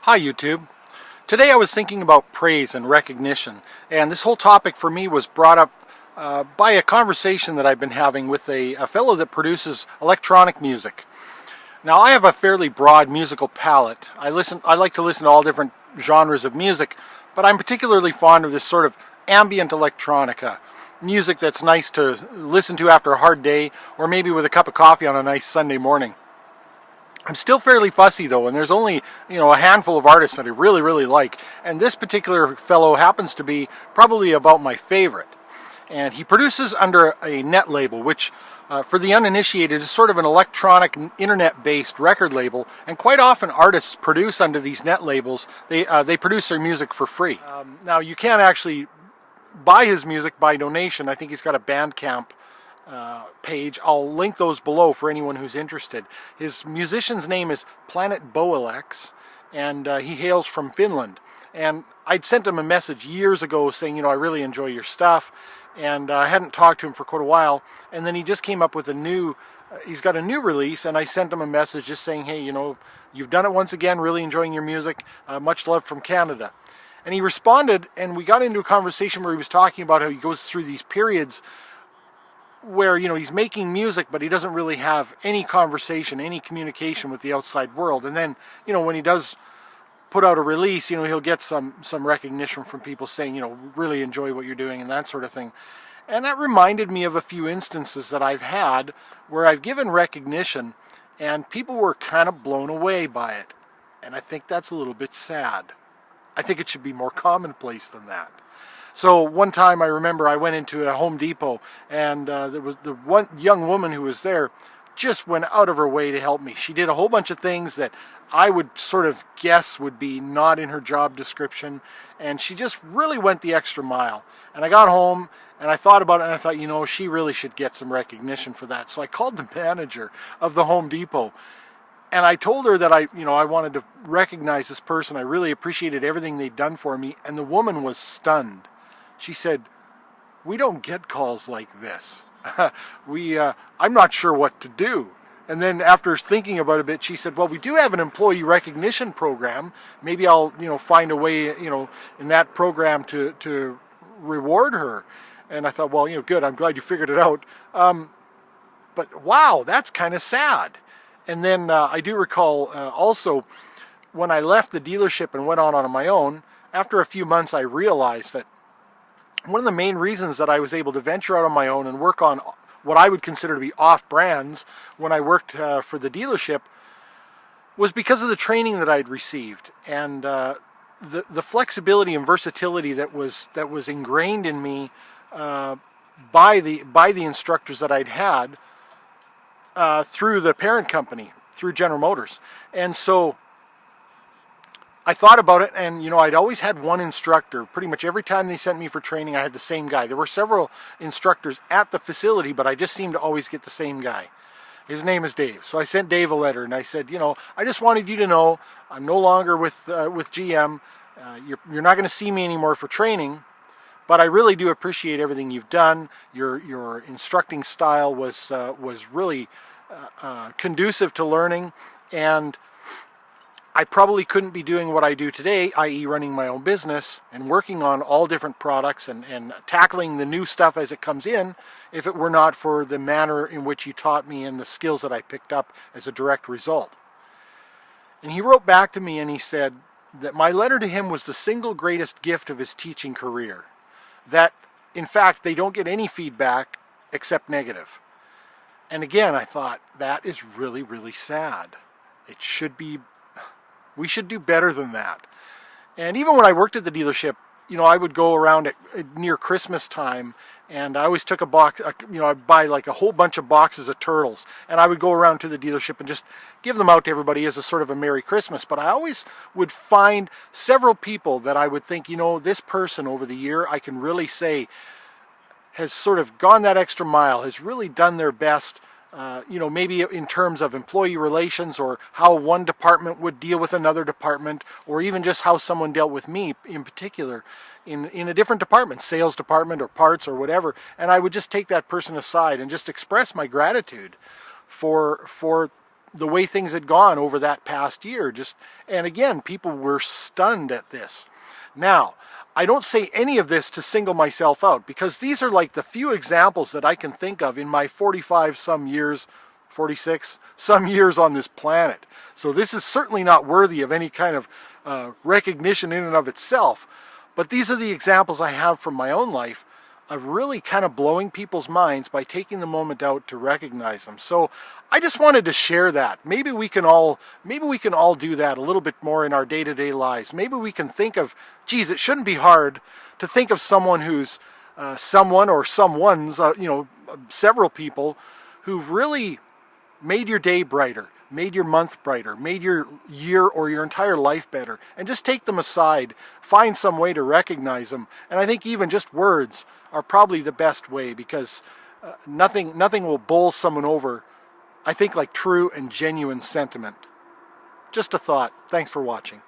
Hi YouTube. Today I was thinking about praise and recognition, and this whole topic for me was brought up by a conversation that I've been having with a fellow that produces electronic music. Now I have a fairly broad musical palette. I like to listen to all different genres of music, but I'm particularly fond of this sort of ambient electronica, music that's nice to listen to after a hard day, or maybe with a cup of coffee on a nice Sunday morning. I'm still fairly fussy though, and there's only, a handful of artists that I really like, and this particular fellow happens to be probably about my favorite. And he produces under a net label, which for the uninitiated is sort of an electronic internet-based record label, and quite often artists produce under these net labels. They produce their music for free. Now you can't actually buy his music by donation. I think he's got a Bandcamp page. I'll link those below for anyone who's interested. His musician's name is Planet Boelex, and he hails from Finland. And I'd sent him a message years ago saying, I really enjoy your stuff, and I hadn't talked to him for quite a while. And then he just came up with he's got a new release, and I sent him a message just saying, hey, you've done it once again, really enjoying your music, much love from Canada. And he responded, and we got into a conversation where he was talking about how he goes through these periods where he's making music, but he doesn't really have any conversation, any communication with the outside world. And then when he does put out a release, he'll get some recognition from people saying, really enjoy what you're doing and that sort of thing. And that reminded me of a few instances that I've had where I've given recognition and people were kind of blown away by it. And I think that's a little bit sad. I think it should be more commonplace than that. So one time I remember I went into a Home Depot, and there was the one young woman who was there just went out of her way to help me. She did a whole bunch of things that I would sort of guess would be not in her job description, and she just really went the extra mile. And I got home and I thought about it, and I thought, she really should get some recognition for that. So I called the manager of the Home Depot, and I told her that I wanted to recognize this person. I really appreciated everything they'd done for me, and the woman was stunned. She said, "We don't get calls like this. I'm not sure what to do." And then after thinking about it a bit, she said, "Well, we do have an employee recognition program. Maybe I'll, find a way, in that program to reward her." And I thought, well, good. I'm glad you figured it out. But wow, that's kind of sad. And then I do recall also when I left the dealership and went on my own, after a few months, I realized that one of the main reasons that I was able to venture out on my own and work on what I would consider to be off-brands when I worked for the dealership was because of the training that I'd received, and the flexibility and versatility that was ingrained in me by the instructors that I'd had through the parent company, through General Motors. And so I thought about it, and I'd always had one instructor. Pretty much every time they sent me for training, I had the same guy. There were several instructors at the facility, but I just seemed to always get the same guy. His name is Dave. So I sent Dave a letter, and I said, I just wanted you to know I'm no longer with GM. You're not going to see me anymore for training, but I really do appreciate everything you've done. Your instructing style was really conducive to learning, and I probably couldn't be doing what I do today, i.e. running my own business and working on all different products and tackling the new stuff as it comes in, if it were not for the manner in which you taught me and the skills that I picked up as a direct result. And he wrote back to me and he said that my letter to him was the single greatest gift of his teaching career. That, in fact, they don't get any feedback except negative. And again, I thought, that is really, really sad. We should do better than that. And even when I worked at the dealership, I would go around near Christmas time, and I always took a box, I'd buy like a whole bunch of boxes of turtles, and I would go around to the dealership and just give them out to everybody as a sort of a Merry Christmas. But I always would find several people that I would think, this person over the year, I can really say, has sort of gone that extra mile, has really done their best. Maybe in terms of employee relations, or how one department would deal with another department, or even just how someone dealt with me in particular in a different department, sales department or parts or whatever. And I would just take that person aside and just express my gratitude for the way things had gone over that past year. And again, people were stunned at this. Now, I don't say any of this to single myself out, because these are like the few examples that I can think of in my 45 some years, 46 some years on this planet. So this is certainly not worthy of any kind of recognition in and of itself. But these are the examples I have from my own life of really kind of blowing people's minds by taking the moment out to recognize them. So I just wanted to share that. Maybe we can all do that a little bit more in our day-to-day lives. Maybe we can think of, geez, it shouldn't be hard to think of someone who's someone or someone's, several people who've really made your day brighter, made your month brighter, made your year or your entire life better, and just take them aside, find some way to recognize them. And I think even just words are probably the best way, because nothing will bowl someone over, I think, like true and genuine sentiment. Just a thought. Thanks for watching.